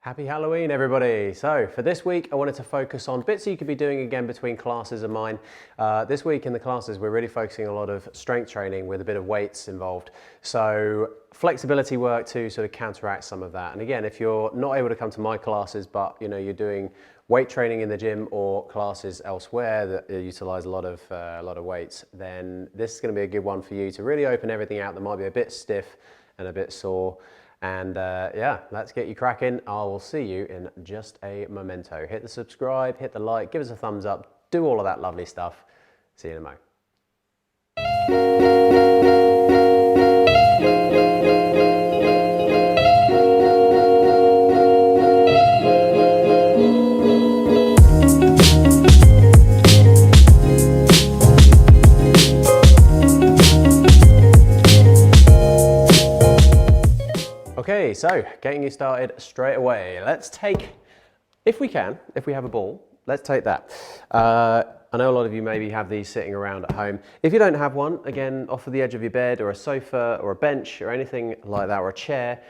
Happy Halloween, everybody. So for this week, I wanted to focus on bits you could be doing again between classes of mine. This week in the classes, we're really focusing a lot of strength training with a bit of weights involved. So flexibility work to sort of counteract some of that. And again, if you're not able to come to my classes, but you're doing weight training in the gym or classes elsewhere that utilize a lot of weights, then this is going to be a good one for you to really open everything out that might be a bit stiff and a bit sore. And yeah, let's get you cracking. I will see you in just a momento. Hit the subscribe, hit the like, give us a thumbs up, do all of that lovely stuff. See you in a mo. Okay, so getting you started straight away. Let's take, if we have a ball, let's take that. I know a lot of you maybe have these sitting around at home. If you don't have one, again, off of the edge of your bed or a sofa or a bench or anything like that, or a chair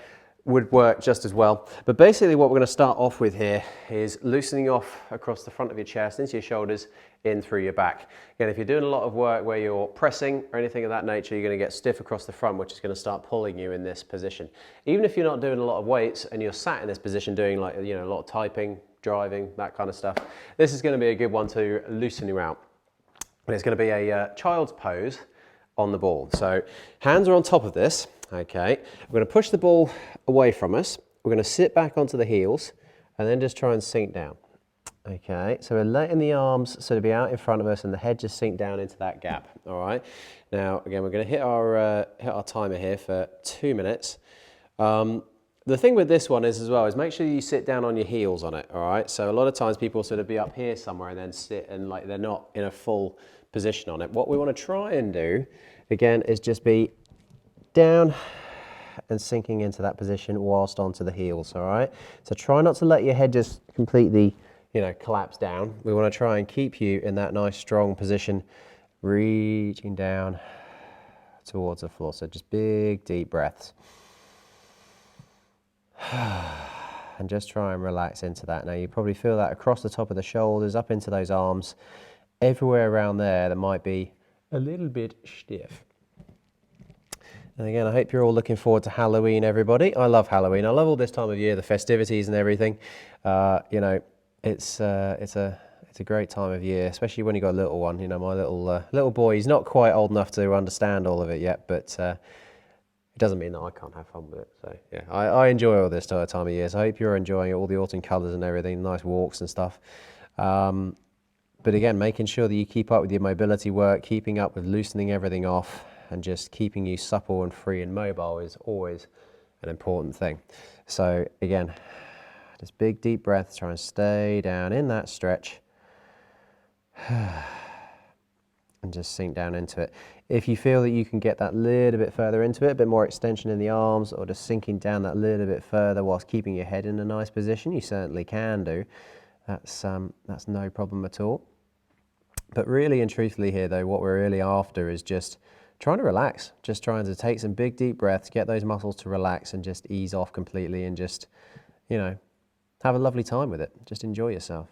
would work just as well. But basically what we're going to start off with here is loosening off across the front of your chest, into your shoulders, in through your back. Again, if you're doing a lot of work where you're pressing or anything of that nature, you're going to get stiff across the front, which is going to start pulling you in this position. Even if you're not doing a lot of weights and you're sat in this position doing a lot of typing, driving, that kind of stuff, this is going to be a good one to loosen you out. And it's going to be a child's pose on the ball. So hands are on top of this. Okay, we're going to push the ball away from us. We're going to sit back onto the heels and then just try and sink down. Okay, so we're letting the arms sort of be out in front of us and the head just sink down into that gap. All right, now again, we're going to hit our timer here for 2 minutes. The thing with this one is make sure you sit down on your heels on it. All right, so a lot of times people sort of be up here somewhere and then sit and like they're not in a full position on it. What we want to try and do again is just be down and sinking into that position whilst onto the heels. All right, so try not to let your head just completely collapse down. We want to try and keep you in that nice strong position, reaching down towards the floor. So just big deep breaths and just try and relax into that. Now you probably feel that across the top of the shoulders, up into those arms, everywhere around there that might be a little bit stiff. And again, I hope you're all looking forward to Halloween, everybody. I love Halloween. I love all this time of year, the festivities and everything. It's a great time of year, especially when you got a little one. My little boy, he's not quite old enough to understand all of it yet, but it doesn't mean that I can't have fun with it. So yeah, I enjoy all this time of year. So I hope you're enjoying it, all the autumn colours and everything, nice walks and stuff. But again, making sure that you keep up with your mobility work, keeping up with loosening everything off, and just keeping you supple and free and mobile is always an important thing. So again, just big deep breaths, try and stay down in that stretch and just sink down into it. If you feel that you can get that little bit further into it, a bit more extension in the arms, or just sinking down that little bit further whilst keeping your head in a nice position, you certainly can do. That's no problem at all. But really and truthfully here though, what we're really after is just trying to relax, just trying to take some big deep breaths, get those muscles to relax and just ease off completely and just, have a lovely time with it. Just enjoy yourself.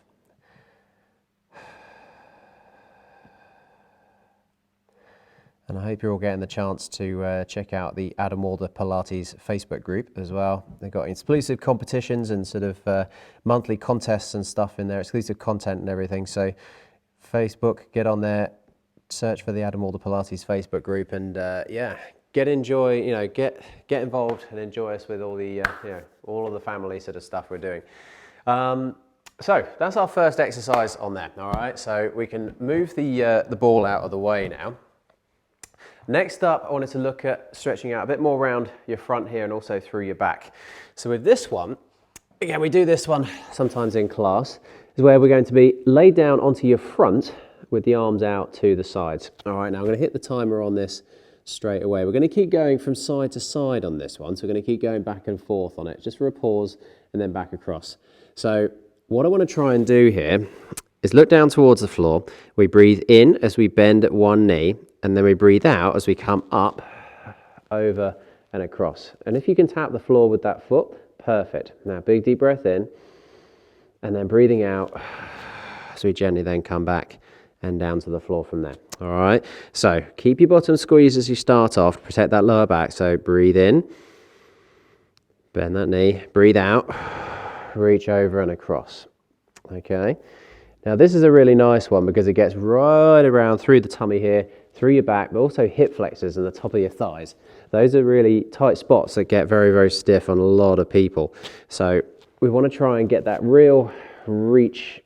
And I hope you're all getting the chance to check out the Adam Walder Pilates Facebook group as well. They've got exclusive competitions and sort of monthly contests and stuff in there, exclusive content and everything. So Facebook, get on there, search for the Adam Walder Pilates Facebook group, and yeah, get involved and enjoy us with all the all of the family sort of stuff we're doing. So that's our first exercise on there. All right, so we can move the ball out of the way now. Next up, I wanted to look at stretching out a bit more around your front here and also through your back. So with this one, again, we do this one sometimes in class, is where we're going to be laid down onto your front with the arms out to the sides. All right, now I'm going to hit the timer on this straight away. We're going to keep going from side to side on this one, so we're going to keep going back and forth on it, just for a pause and then back across. So what I want to try and do here is look down towards the floor. We breathe in as we bend at one knee, and then we breathe out as we come up, over and across. And if you can tap the floor with that foot, Perfect. Now, big deep breath in, and then breathing out, so we gently then come back and down to the floor from there. All right, so keep your bottom squeezed as you start off, protect that lower back. So breathe in, bend that knee, breathe out, reach over and across. Okay, now this is a really nice one because it gets right around through the tummy here, through your back, but also hip flexors and the top of your thighs. Those are really tight spots that get very, very stiff on a lot of people. So we want to try and get that real reach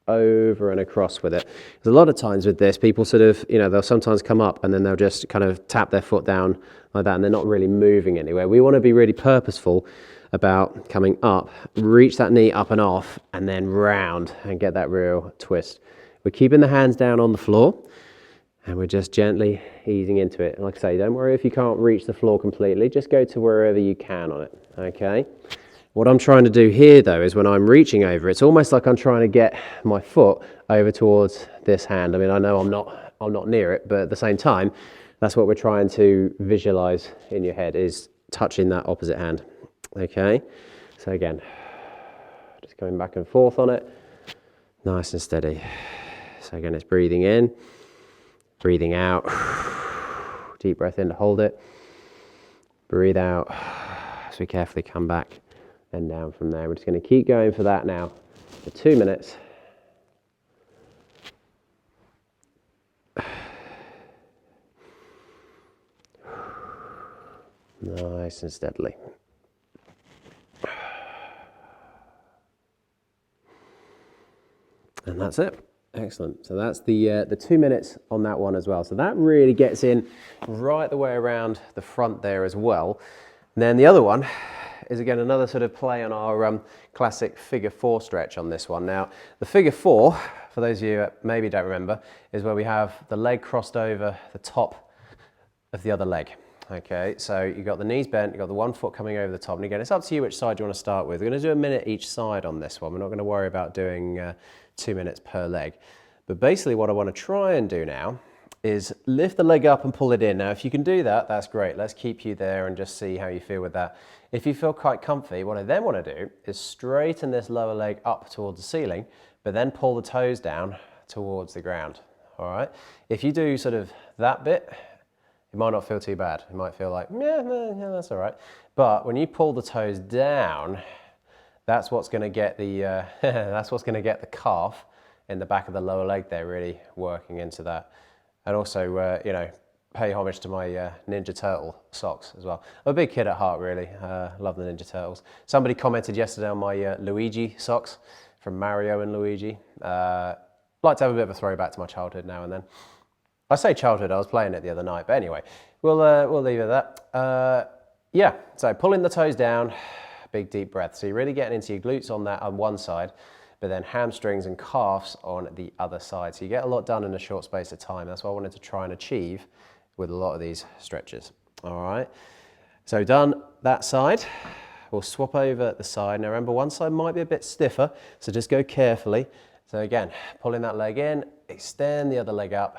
over and across with it. Because a lot of times with this, people sort of, they'll sometimes come up and then they'll just kind of tap their foot down like that and they're not really moving anywhere. We want to be really purposeful about coming up, reach that knee up and off, and then round and get that real twist. We're keeping the hands down on the floor and we're just gently easing into it. And like I say, don't worry if you can't reach the floor completely, just go to wherever you can on it, okay? What I'm trying to do here though is when I'm reaching over, it's almost like I'm trying to get my foot over towards this hand. I mean, I know I'm not near it, but at the same time, that's what we're trying to visualize in your head, is touching that opposite hand. Okay, so again, just going back and forth on it, nice and steady. So again, it's breathing in, breathing out, deep breath in to hold it, breathe out, so we carefully come back and down from there. We're just going to keep going for that now for 2 minutes. Nice and steadily. And that's it. Excellent. So that's the 2 minutes on that one as well. So that really gets in right the way around the front there as well. And then the other one is again another sort of play on our classic figure 4 stretch on this one. Now, the figure 4, for those of you that maybe don't remember, is where we have the leg crossed over the top of the other leg. Okay, so you've got the knees bent, you've got the one foot coming over the top, and again, it's up to you which side you want to start with. We're going to do a minute each side on this one. We're not going to worry about doing 2 minutes per leg. But basically what I want to try and do now is lift the leg up and pull it in. Now, if you can do that, that's great. Let's keep you there and just see how you feel with that. If you feel quite comfy, what I then want to do is straighten this lower leg up towards the ceiling, but then pull the toes down towards the ground. All right. If you do sort of that bit, it might not feel too bad. You might feel like, yeah, that's all right. But when you pull the toes down, that's what's going to get the that's what's going to get the calf in the back of the lower leg there really working into that. And also, pay homage to my Ninja Turtle socks as well. I'm a big kid at heart, really. Love the Ninja Turtles. Somebody commented yesterday on my Luigi socks from Mario and Luigi. Like to have a bit of a throwback to my childhood now and then. I say childhood, I was playing it the other night, but anyway, we'll leave it at that. Yeah, so pulling the toes down, big deep breath. So you're really getting into your glutes on that on one side, but then hamstrings and calves on the other side. So you get a lot done in a short space of time. That's what I wanted to try and achieve with a lot of these stretches. All right, so done that side. We'll swap over the side. Now remember, one side might be a bit stiffer, so just go carefully. So again, pulling that leg in, extend the other leg up,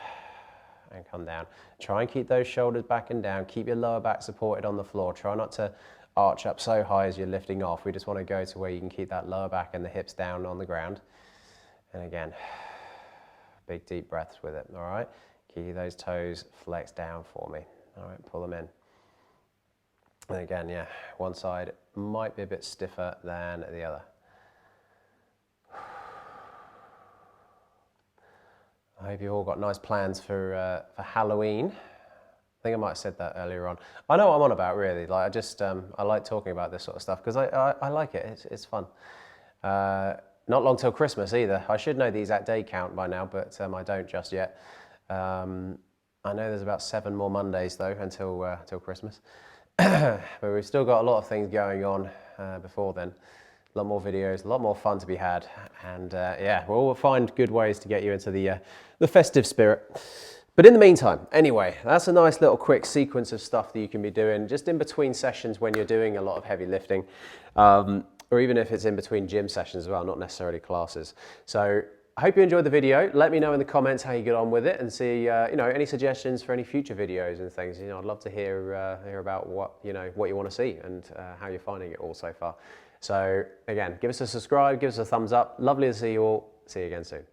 and come down. Try and keep those shoulders back and down. Keep your lower back supported on the floor. Try not to arch up so high as you're lifting off. We just want to go to where you can keep that lower back and the hips down on the ground. And again, big deep breaths with it, all right? Keep those toes flexed down for me. All right, pull them in. And again, yeah, one side might be a bit stiffer than the other. I hope you've all got nice plans for Halloween. I think I might have said that earlier on. I know what I'm on about, really. Like, I like talking about this sort of stuff because I like it. It's fun. Not long till Christmas either. I should know the exact day count by now, but I don't just yet. I know there's about 7 more Mondays though until Christmas. But we've still got a lot of things going on before then. A lot more videos, a lot more fun to be had, and yeah, we'll find good ways to get you into the festive spirit. But in the meantime, anyway, that's a nice little quick sequence of stuff that you can be doing just in between sessions when you're doing a lot of heavy lifting, or even if it's in between gym sessions as well, not necessarily classes. So I hope you enjoyed the video. Let me know in the comments how you get on with it, and see any suggestions for any future videos and things. I'd love to hear about what you want to see and how you're finding it all so far. So again, give us a subscribe, give us a thumbs up. Lovely to see you all. See you again soon.